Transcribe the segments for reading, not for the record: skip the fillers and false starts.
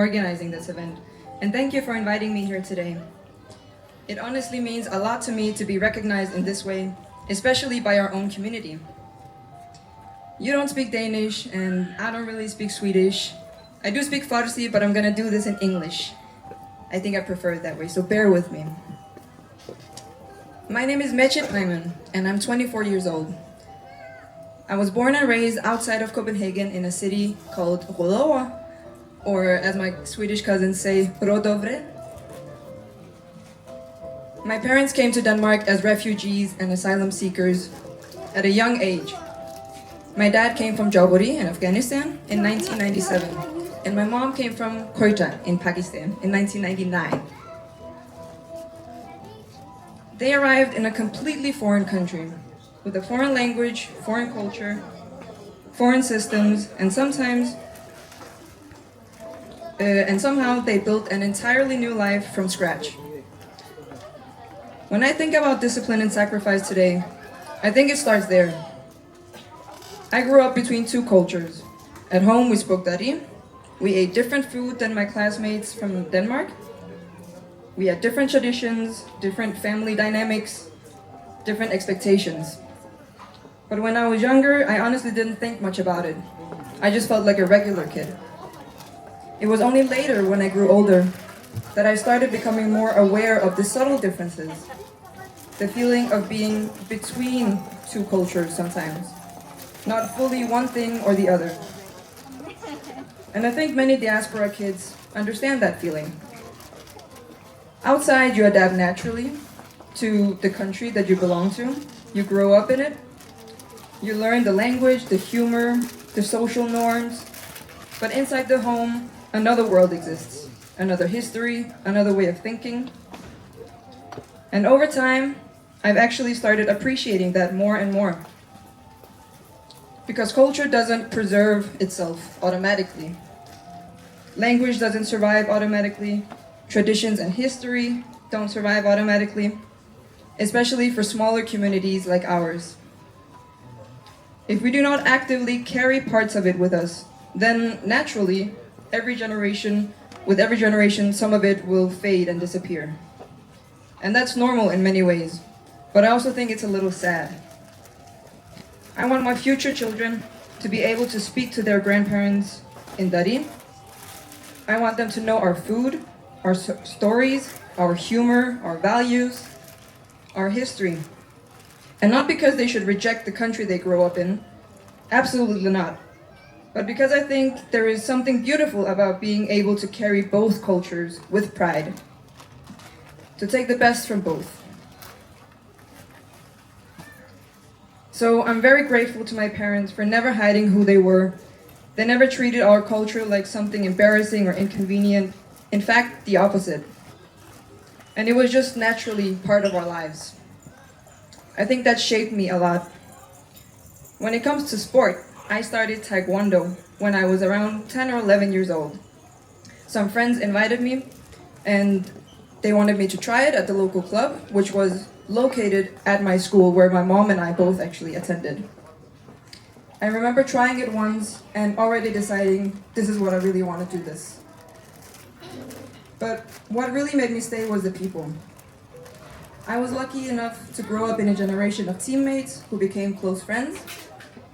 organizing this event, and thank you for inviting me here today. It honestly means a lot to me to be recognized in this way, especially by our own community. You don't speak Danish, and I don't really speak Swedish. I do speak Farsi, but I'm gonna do this in English. I think I prefer it that way, so bear with me. My name is Mechet Paiman, and I'm 24 years old. I was born and raised outside of Copenhagen in a city called Rødovre, or as my Swedish cousins say, Rødovre. My parents came to Denmark as refugees and asylum seekers at a young age. My dad came from Jawbari in Afghanistan in 1997, and my mom came from Quetta in Pakistan in 1999. They arrived in a completely foreign country, with a foreign language, foreign culture, foreign systems, and somehow they built an entirely new life from scratch. When I think about discipline and sacrifice today, I think it starts there. I grew up between two cultures. At home we spoke Dari. We ate different food than my classmates from Denmark. We had different traditions, different family dynamics, different expectations. But when I was younger, I honestly didn't think much about it. I just felt like a regular kid. It was only later, when I grew older, that I started becoming more aware of the subtle differences. The feeling of being between two cultures sometimes. Not fully one thing or the other. And I think many diaspora kids understand that feeling. Outside, you adapt naturally to the country that you belong to. You grow up in it. You learn the language, the humor, the social norms. But inside the home, another world exists. Another history, another way of thinking. And over time, I've actually started appreciating that more and more. Because culture doesn't preserve itself automatically. Language doesn't survive automatically. Traditions and history don't survive automatically, especially for smaller communities like ours. If we do not actively carry parts of it with us, then naturally, with every generation, some of it will fade and disappear. And that's normal in many ways, but I also think it's a little sad. I want my future children to be able to speak to their grandparents in Dari. I want them to know our food, our stories, our humor, our values, our history. And not because they should reject the country they grow up in, absolutely not. But because I think there is something beautiful about being able to carry both cultures with pride. To take the best from both. So I'm very grateful to my parents for never hiding who they were. They never treated our culture like something embarrassing or inconvenient. In fact, the opposite. And it was just naturally part of our lives. I think that shaped me a lot. When it comes to sport, I started Taekwondo when I was around 10 or 11 years old. Some friends invited me and they wanted me to try it at the local club, which was located at my school where my mom and I both actually attended. I remember trying it once and already deciding this is what I really want to do this. But what really made me stay was the people. I was lucky enough to grow up in a generation of teammates who became close friends,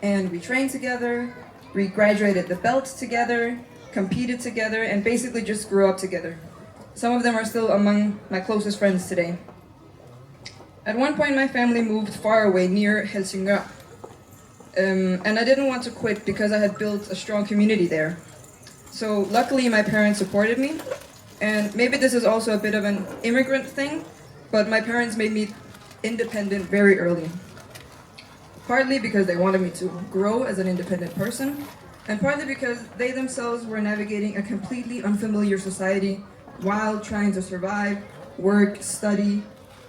and we trained together, we graduated the belt together, competed together, and basically just grew up together. Some of them are still among my closest friends today. At one point, my family moved far away near Helsingør. And I didn't want to quit because I had built a strong community there. So luckily, my parents supported me. And maybe this is also a bit of an immigrant thing, but my parents made me independent very early. Partly because they wanted me to grow as an independent person, and partly because they themselves were navigating a completely unfamiliar society while trying to survive, work, study,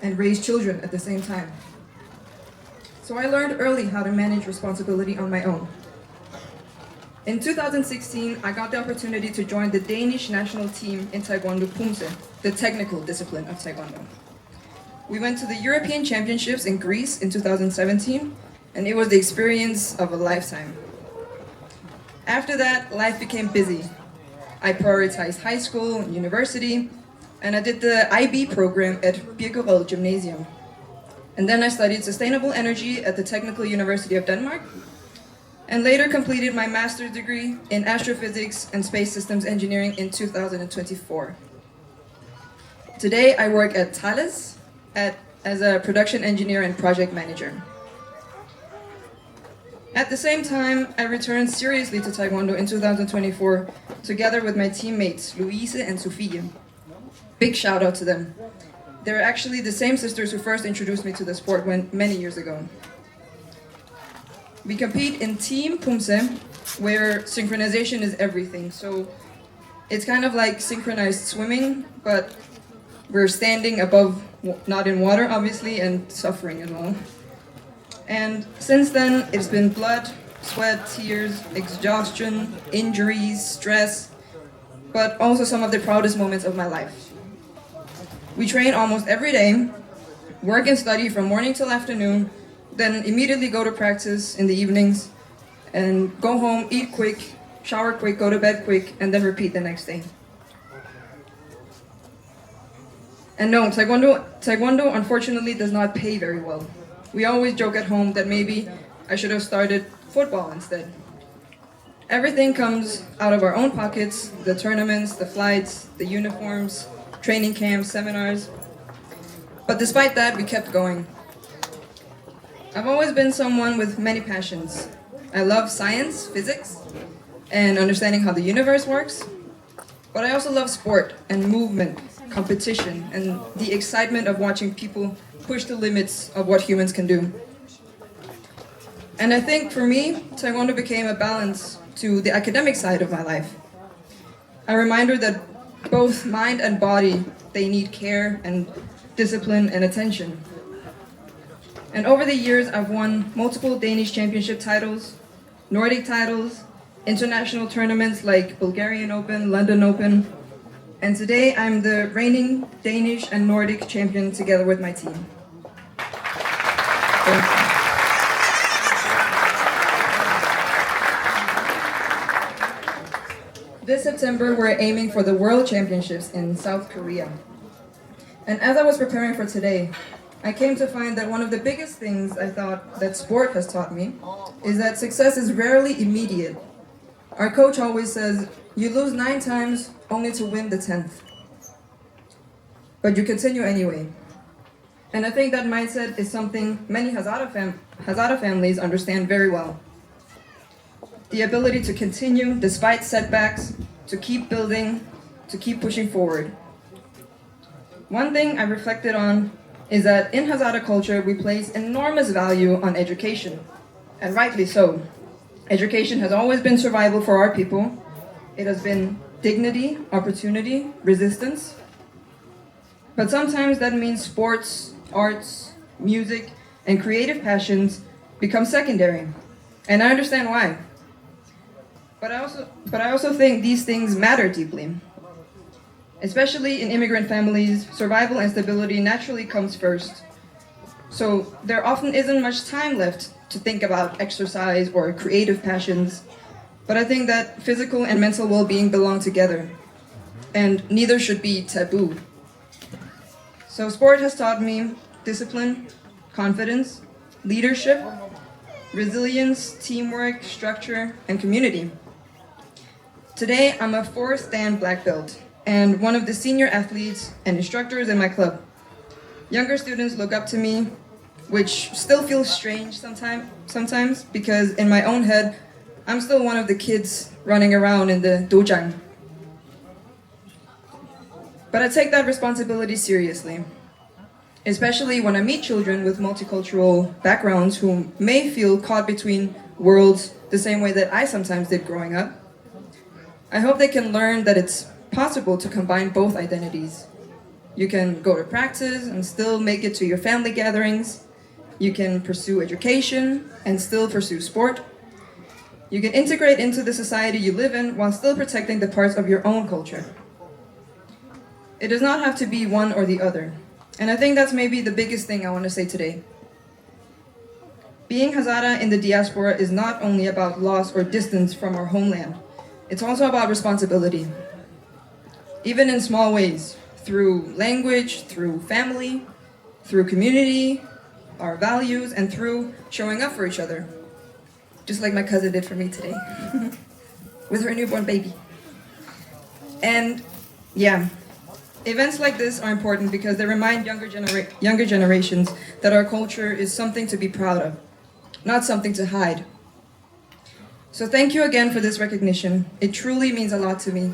and raise children at the same time. So I learned early how to manage responsibility on my own. In 2016, I got the opportunity to join the Danish national team in Taekwondo Pumse, the technical discipline of Taekwondo. We went to the European Championships in Greece in 2017, and it was the experience of a lifetime. After that, life became busy. I prioritized high school and university, and I did the IB program at Birkerød Gymnasium. And then I studied sustainable energy at the Technical University of Denmark, and later completed my master's degree in astrophysics and space systems engineering in 2024. Today I work at Thales as a production engineer and project manager. At the same time, I returned seriously to Taekwondo in 2024, together with my teammates Louise and Sofia. Big shout out to them. They're actually the same sisters who first introduced me to the sport many years ago. We compete in Team Pumse, where synchronization is everything. So it's kind of like synchronized swimming, but we're standing above, not in water obviously, and suffering as well. And since then, it's been blood, sweat, tears, exhaustion, injuries, stress, but also some of the proudest moments of my life. We train almost every day, work and study from morning till afternoon, then immediately go to practice in the evenings, and go home, eat quick, shower quick, go to bed quick, and then repeat the next day. And no, Taekwondo unfortunately does not pay very well. We always joke at home that maybe I should have started football instead. Everything comes out of our own pockets, the tournaments, the flights, the uniforms, training camps, seminars. But despite that, we kept going. I've always been someone with many passions. I love science, physics, and understanding how the universe works. But I also love sport and movement, competition, and the excitement of watching people push the limits of what humans can do. And I think for me, Taekwondo became a balance to the academic side of my life. A reminder that both mind and body, they need care and discipline and attention. And over the years, I've won multiple Danish championship titles, Nordic titles, international tournaments like Bulgarian Open, London Open, and today I'm the reigning Danish and Nordic champion together with my team. This September, we're aiming for the World Championships in South Korea. And as I was preparing for today, I came to find that one of the biggest things I thought that sport has taught me is that success is rarely immediate. Our coach always says, you lose 9 times only to win the 10th. But you continue anyway. And I think that mindset is something many Hazara families understand very well. The ability to continue despite setbacks, to keep building, to keep pushing forward. One thing I reflected on is that in Hazara culture, we place enormous value on education, and rightly so. Education has always been survival for our people. It has been dignity, opportunity, resistance. But sometimes that means sports, arts, music, and creative passions become secondary. And I understand why. But I also think these things matter deeply. Especially in immigrant families, survival and stability naturally comes first. So there often isn't much time left to think about exercise or creative passions. But I think that physical and mental well-being belong together, and neither should be taboo. So sport has taught me discipline, confidence, leadership, resilience, teamwork, structure, and community. Today, I'm a 4th Dan black belt and one of the senior athletes and instructors in my club. Younger students look up to me, which still feels strange sometimes because in my own head, I'm still one of the kids running around in the dojang. But I take that responsibility seriously, especially when I meet children with multicultural backgrounds who may feel caught between worlds the same way that I sometimes did growing up. I hope they can learn that it's possible to combine both identities. You can go to practice and still make it to your family gatherings. You can pursue education and still pursue sport. You can integrate into the society you live in while still protecting the parts of your own culture. It does not have to be one or the other. And I think that's maybe the biggest thing I want to say today. Being Hazara in the diaspora is not only about loss or distance from our homeland. It's also about responsibility. even in small ways, through language, through family, through community, our values, and through showing up for each other. Just like my cousin did for me today, with her newborn baby. And yeah, events like this are important because they remind younger generations that our culture is something to be proud of, not something to hide. So thank you again for this recognition. It truly means a lot to me.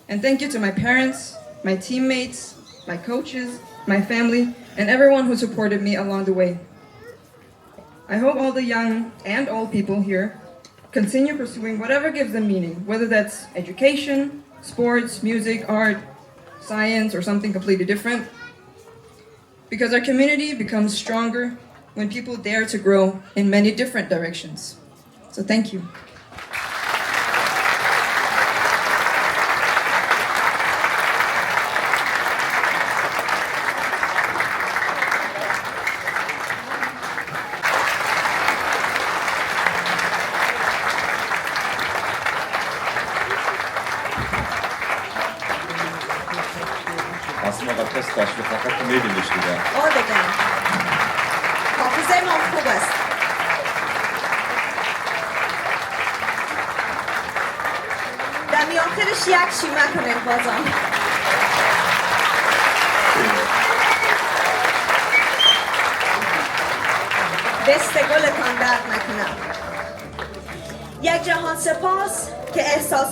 And thank you to my parents, my teammates, my coaches, my family, and everyone who supported me along the way. I hope all the young and old people here continue pursuing whatever gives them meaning, whether that's education, sports, music, art, science, or something completely different. Because our community becomes stronger when people dare to grow in many different directions. So thank you. 마지막에 테스트 하시고 바깥에 메일이 되십니다. بگم حافظه ما خوب است. دمی آخرش یک شیمه کنید بازم. دست گلتان درد نکنم. یک جهان سپاس که احساس